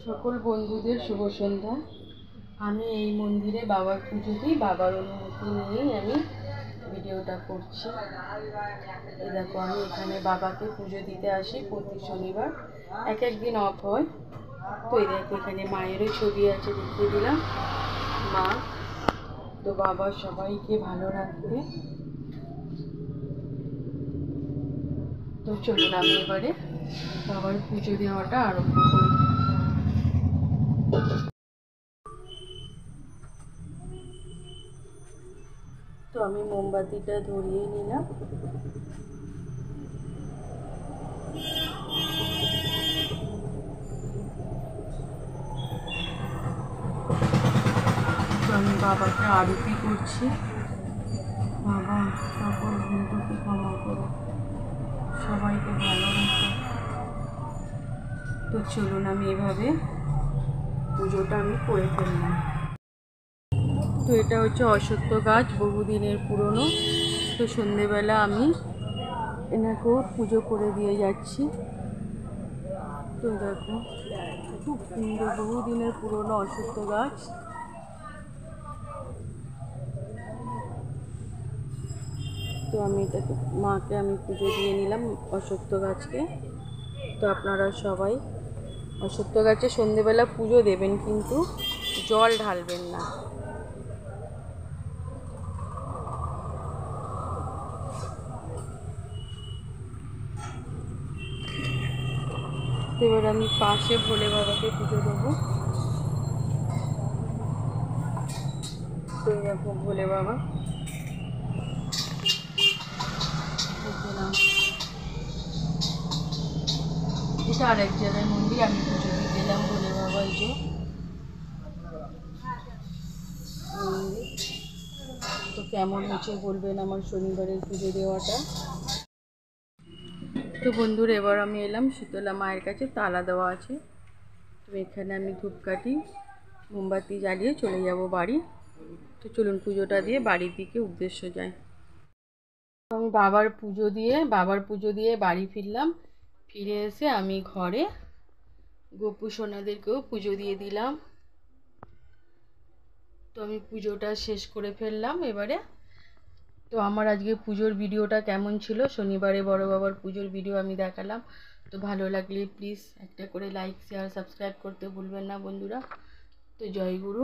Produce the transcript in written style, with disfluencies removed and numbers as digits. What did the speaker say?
সকল বন্ধুদের শুভ সন্ধ্যা। আমি এই মন্দিরে বাবার পুজো দিই, বাবার অনুমতি নিয়েই আমি ভিডিওটা করছি। এই দেখো, আমি এখানে বাবাকে পুজো দিতে আসি প্রতি শনিবার, এক একদিন অফ হয়। তো এই দেখো, এখানে মায়েরও ছবি আছে, দেখিয়ে দিলাম। মা তো বাবা সবাইকে ভালো রাখবে। তো চলুন আমি এবারে বাবার পুজো দেওয়াটা আরম্ভ করি। তো আমি মোমবাতিটা ধরিয়ে নিলাম। তো আমি বাবাকে আরতি করছি। বাবা সকল ভুলকে ক্ষমা করো, সবাইকে ভালো রেখো। তো চলুন আমি এভাবে পুজোটা আমি করে ফেললাম। তো এটা হচ্ছে অশ্বত্থ গাছ, বহুদিনের পুরনো। তো সন্ধেবেলা আমি এনাকেও পুজো করে দিয়ে যাচ্ছি। তো দেখো, খুব সুন্দর বহুদিনের পুরনো অশ্বত্থ গাছ। তো আমি এটাকে মাকে আমি পুজো দিয়ে নিলাম, অশ্বত্থ গাছকে। তো আপনারা সবাই অশ্বত্থ গাছে সন্ধেবেলা পুজো দেবেন, কিন্তু জল ঢালবেন না। তো এবার আমি পাশে ভোলে বাবাকে পুজো দেবো। তো এরকম ভোলে বাবা, এটা আরেক জায়গায় মন্দির, আমি পুজো দিয়ে গেলাম ভোলে বাবা। এই যে তো কেমন হয়েছে বলবেন আমার শনিবারের পুজো দেওয়াটা। তো বন্ধুরা, এবার আমি এলাম শীতলা মায়ের কাছে, তালা দেওয়া আছে। তো এখানে আমি ধূপকাঠি মোমবাতি জ্বালিয়ে চলে যাব বাড়ি। তো চলুন পুজোটা দিয়ে বাড়ির দিকে উদ্দেশ্য যাই। তো আমি বাবার পুজো দিয়ে বাড়ি ফিরলাম। ফিরে এসে আমি ঘরে গোপু সোনাদেরকেও পুজো দিয়ে দিলাম। তো আমি পুজোটা শেষ করে ফেললাম এবারে। তো আমার আজকে পুজোর ভিডিওটা কেমন ছিল, শনিবারে বড় বাবার পুজোর ভিডিও আমি দেখালাম। তো ভালো লাগলে প্লিজ একটা করে লাইক, শেয়ার, সাবস্ক্রাইব করতে ভুলবেন না বন্ধুরা। তো জয় গুরু।